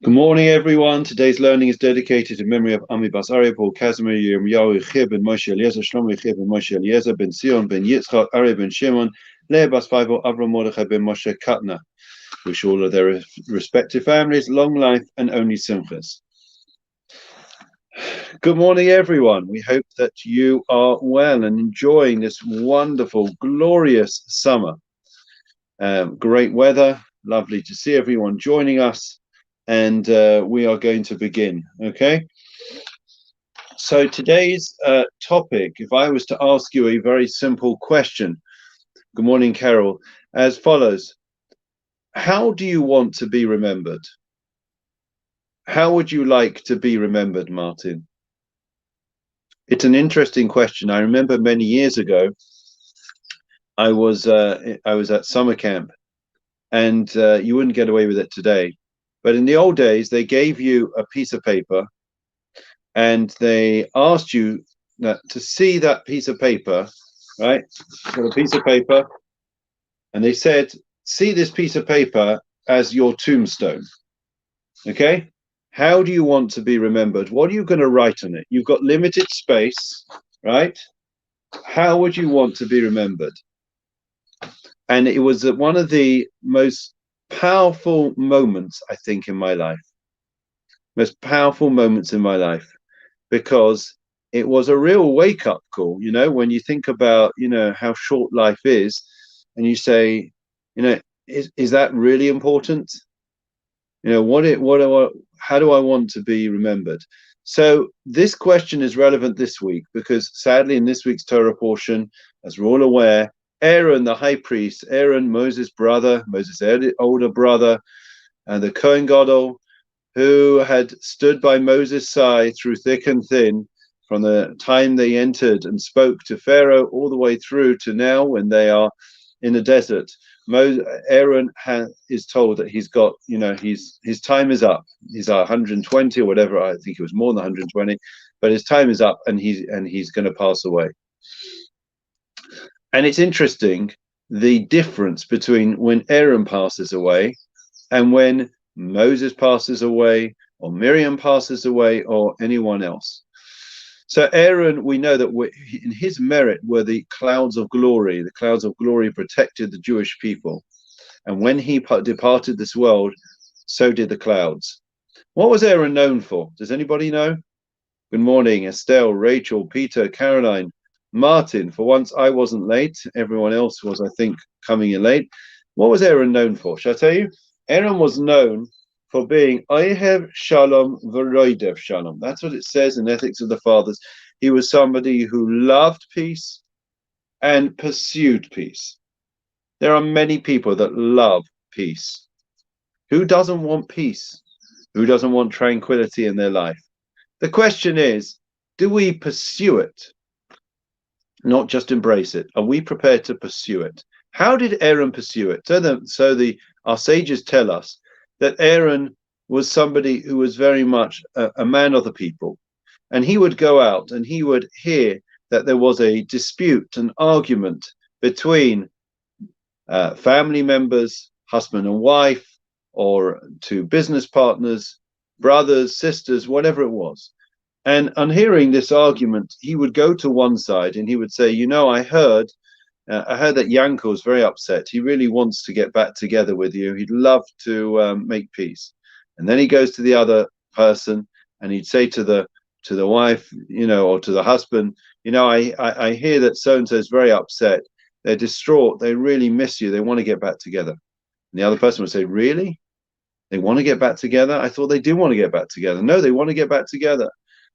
Good morning, everyone. Today's learning is dedicated in memory of Ami Bas Aryeh, Paul Casimir, Yirmiyahu Chib, ben Moshe Eliezer, Shlomo Chib, ben Moshe Eliezer, ben Sion, ben Yitzchak, Aryeh, ben Shimon, Leah Bas Faivo, Avram Mordechai, ben Moshe Katna. Wish all of their respective families long life and only simchas. Good morning, everyone. We hope that you are well and enjoying this wonderful, glorious summer. Great weather. Lovely to see everyone joining us. And we are going to begin, okay? So today's topic, if I was to ask you a very simple question, good morning, Carol, as follows. How do you want to be remembered? How would you like to be remembered, Martin? It's an interesting question. I remember many years ago, I was at summer camp, and you wouldn't get away with it today. But in the old days, they gave you a piece of paper, and they asked you to see that piece of paper, right? Got a piece of paper, and they said, see this piece of paper as your tombstone. Okay? How do you want to be remembered? What are you going to write on it? You've got limited space, right? How would you want to be remembered? And it was one of the most powerful moments, I think, in my life. Most powerful moments in my life, because it was a real wake-up call, when you think about, how short life is, and you say, is that really important? How do I want to be remembered? So this question is relevant this week because sadly in this week's Torah portion, as we're all aware, Aaron, the high priest, Aaron, Moses' brother, Moses' older brother, and the Kohen Gadol, who had stood by Moses' side through thick and thin from the time they entered and spoke to Pharaoh all the way through to now when they are in the desert. Aaron is told that he's got, his time is up. He's 120 or whatever. I think it was more than 120, but his time is up, and he's going to pass away. And it's interesting the difference between when Aaron passes away and when Moses passes away, or Miriam passes away, or anyone else. So Aaron, we know that in his merit were the clouds of glory. The clouds of glory protected the Jewish people. And when he departed this world, so did the clouds. What was Aaron known for? Does anybody know? Good morning, Estelle, Rachel, Peter, Caroline, Martin. For once, I wasn't late. Everyone else was, I think, coming in late. What was Aaron known for? Shall I tell you? Aaron was known for being Ohev Shalom V'roidev Shalom. That's what it says in Ethics of the Fathers. He was somebody who loved peace and pursued peace. There are many people that love peace. Who doesn't want peace? Who doesn't want tranquility in their life? The question is, do we pursue it? Not just embrace it. Are we prepared to pursue it? How did Aaron pursue it? Our sages tell us that Aaron was somebody who was very much a man of the people. And he would go out and he would hear that there was a dispute, an argument between family members, husband and wife, or two business partners, brothers, sisters, whatever it was. And on hearing this argument, he would go to one side and he would say, I heard that Yanko is very upset. He really wants to get back together with you. He'd love to make peace. And then he goes to the other person and he'd say to the wife, or to the husband, I hear that so-and-so is very upset. They're distraught. They really miss you. They want to get back together. And the other person would say, really? They want to get back together? I thought they did want to get back together. No, they want to get back together.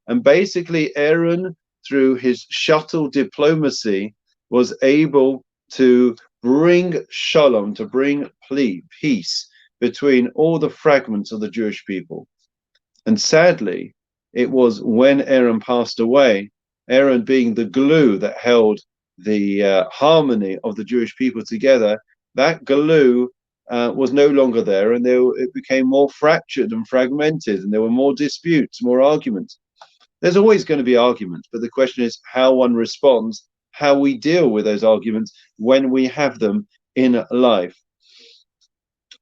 And basically, Aaron, through his shuttle diplomacy, was able to bring shalom, to bring peace between all the fragments of the Jewish people. And sadly, it was when Aaron passed away, Aaron being the glue that held the harmony of the Jewish people together, that glue was no longer there, and it became more fractured and fragmented, and there were more disputes, more arguments. There's always going to be arguments, but the question is how one responds, how we deal with those arguments when we have them in life.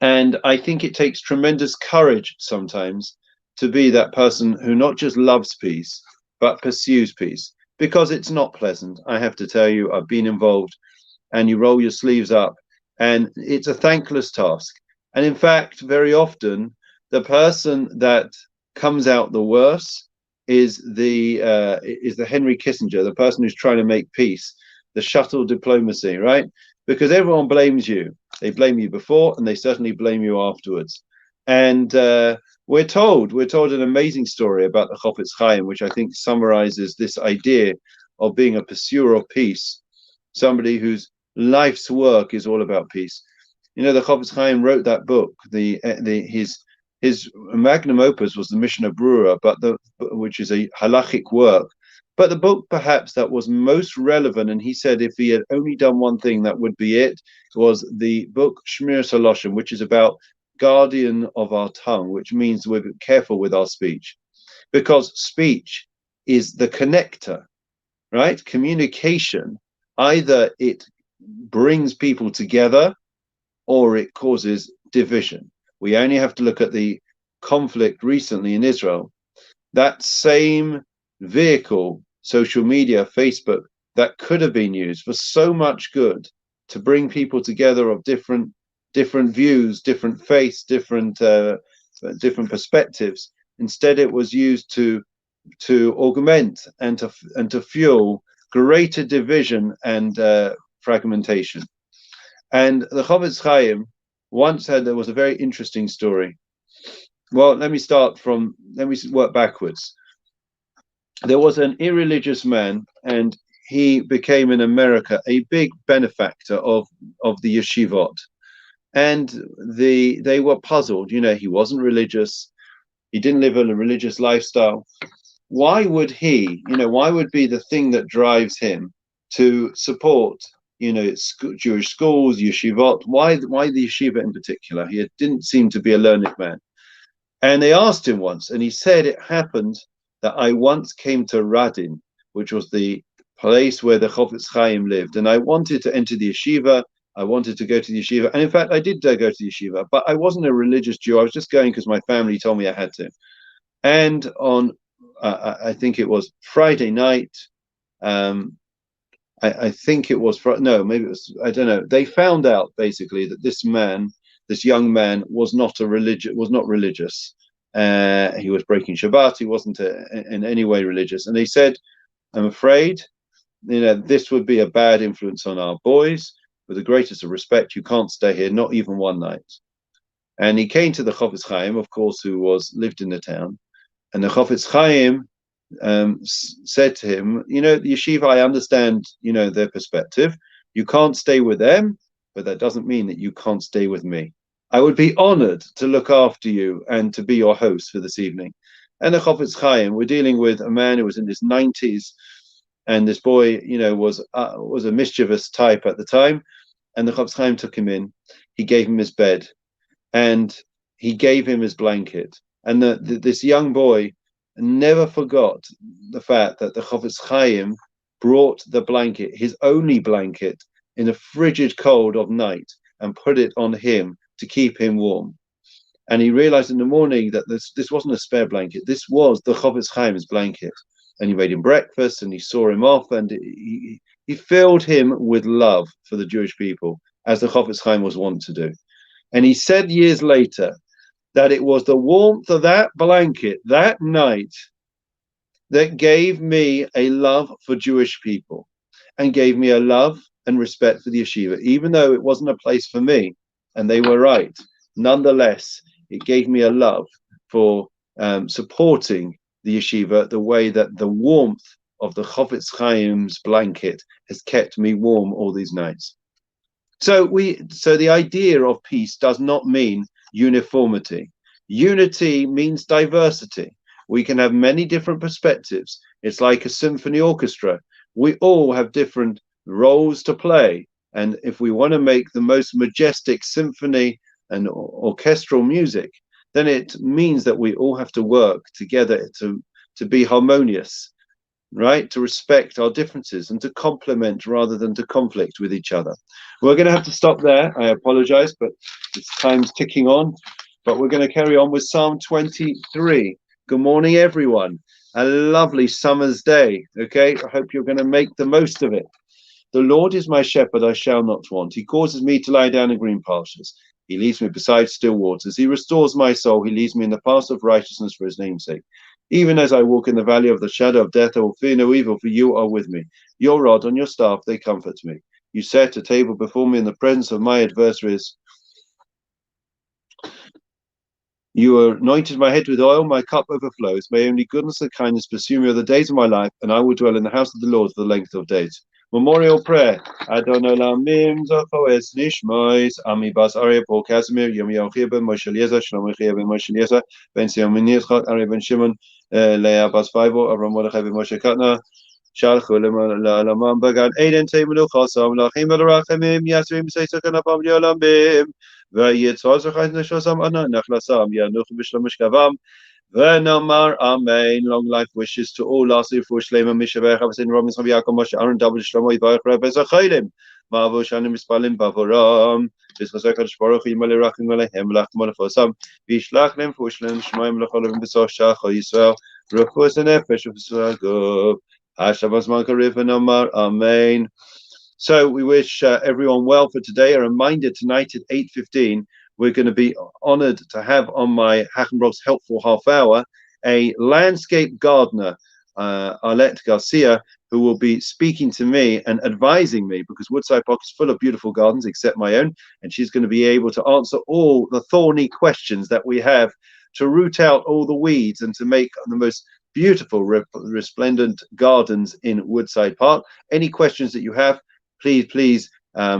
And I think it takes tremendous courage sometimes to be that person who not just loves peace, but pursues peace, because it's not pleasant. I have to tell you, I've been involved, and you roll your sleeves up, and it's a thankless task. And in fact, very often, the person that comes out the worst is the Henry Kissinger, the person who's trying to make peace, the shuttle diplomacy, right? Because everyone blames you. They blame you before, and they certainly blame you afterwards. And we're told an amazing story about the Chofetz Chaim, which I think summarizes this idea of being a pursuer of peace, somebody whose life's work is all about peace. You know, the Chofetz Chaim wrote that book. His magnum opus was the Mishnah Brura, which is a halachic work. But the book perhaps that was most relevant, and he said if he had only done one thing, that would be it, was the book Shmiras Haloshon, which is about guardian of our tongue, which means we're careful with our speech, because speech is the connector, right? Communication, either it brings people together or it causes division. We only have to look at the conflict recently in Israel. That same vehicle, social media, Facebook, that could have been used for so much good to bring people together of different views, different faiths, different perspectives. Instead, it was used to augment and to fuel greater division and fragmentation. And the Chofetz Chaim once said there was a very interesting story. Well, let me work backwards. There was an irreligious man, and he became in America a big benefactor of the yeshivot. And they were puzzled. You know, he wasn't religious. He didn't live a religious lifestyle. Why would why would be the thing that drives him to support, Jewish schools, yeshivot? Why the yeshiva in particular? He didn't seem to be a learned man. And they asked him once, and he said, it happened that I once came to Radin, which was the place where the Chofetz Chaim lived, and I wanted to enter the yeshiva. I wanted to go to the yeshiva, and in fact, I did go to the yeshiva, but I wasn't a religious Jew. I was just going because my family told me I had to. And on, I think it was Friday night. I think it was no, maybe it was. I don't know. They found out basically that this young man, was not religious. He was breaking Shabbat. He wasn't in any way religious, and they said, "I'm afraid, this would be a bad influence on our boys. With the greatest of respect, you can't stay here, not even one night." And he came to the Chofetz Chaim, of course, who lived in the town, and the Chofetz Chaim said to him, the yeshiva, I understand, their perspective. You can't stay with them, but that doesn't mean that you can't stay with me. I would be honored to look after you and to be your host for this evening. And the Chofetz Chaim, we're dealing with a man who was in his 90s, and this boy, was a mischievous type at the time. And the Chofetz Chaim took him in. He gave him his bed, and he gave him his blanket. And this young boy never forgot the fact that the Chofetz Chaim brought the blanket, his only blanket, in a frigid cold of night, and put it on him to keep him warm. And he realized in the morning that this wasn't a spare blanket. This was the Chofetz Chaim's blanket. And he made him breakfast, and he saw him off, and he filled him with love for the Jewish people, as the Chofetz Chaim was wont to do. And he said years later that it was the warmth of that blanket that night that gave me a love for Jewish people, and gave me a love and respect for the yeshiva, even though it wasn't a place for me, and they were right. Nonetheless, it gave me a love for supporting the yeshiva, the way that the warmth of the Chofetz Chaim's blanket has kept me warm all these nights. So the idea of peace does not mean uniformity. Unity means diversity. We can have many different perspectives. It's like a symphony orchestra. We all have different roles to play. And if we want to make the most majestic symphony and orchestral music, then it means that we all have to work together to be harmonious. right? To respect our differences and to complement rather than to conflict with each other. We're going to have to stop there. I apologize, but it's time's ticking on. But we're going to carry on with Psalm 23. Good morning, everyone. A lovely summer's day. Okay, I hope you're going to make the most of it. The Lord is my shepherd, I shall not want. He causes me to lie down in green pastures. He leads me beside still waters. He restores my soul. He leads me in the paths of righteousness for his name's sake. Even as I walk in the valley of the shadow of death, I will fear no evil, for you are with me. Your rod and your staff, they comfort me. You set a table before me in the presence of my adversaries. You anointed my head with oil, my cup overflows. May only goodness and kindness pursue me all the days of my life, and I will dwell in the house of the Lord for the length of days. Memorial prayer. Adon Olamim Zachoes Nishmois Ami Bas Arya Paul Casimir Yom Yochia ben Moshe Eliezer Shalom Echia ben Moshe Eliezer Ben Sion ben Yitzchak Arya ben Shimon Leah Bas Faivo Avram Mordechai ben Moshe Katna Shalchu L'Olam Bagan Eden Teimenu Chosam Lachim V'Larachimim Yasrim Seisakan Apam Yolamim V'Yitzhak Neshosam Ana Nachlasam Yanuch B'Shlom Mishkavam V'Namar Amen. Long life wishes to all. Lastly, for Shlema Mishavech Havasin Romis Chav Yaakov Moshe Aaron Double Shlomo Yivayach Rebbe Zachayim Ma'avo Shanim Mispalim Bavoram V'Zchazek HaKadosh Baruch Hu Yimalei Rachim Aleichem V'Lachim Alefosam V'Yishlach Lem Fushlen Shemaim L'Cholovim B'Soch Shach Yisrael Rufus Nefesh V'Sagov Hashavas Malkarif V'Namar Amen. So we wish everyone well for today. A reminder tonight at 8:15, we're going to be honored to have on my Hackenbrock's Helpful Half Hour a landscape gardener, Arlette Garcia, who will be speaking to me and advising me, because Woodside Park is full of beautiful gardens except my own, and she's going to be able to answer all the thorny questions that we have, to root out all the weeds and to make the most beautiful resplendent gardens in Woodside Park. Any questions that you have, please,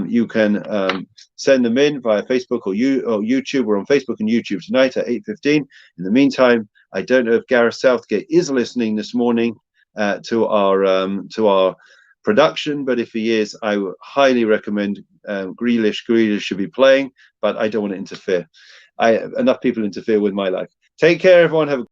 you can send them in via Facebook or YouTube. We're on Facebook and YouTube tonight at 8:15. In the meantime, I don't know if Gareth Southgate is listening this morning to our production, but if he is, I would highly recommend Grealish. Grealish should be playing, but I don't want to interfere. Enough people interfere with my life. Take care, everyone. Have a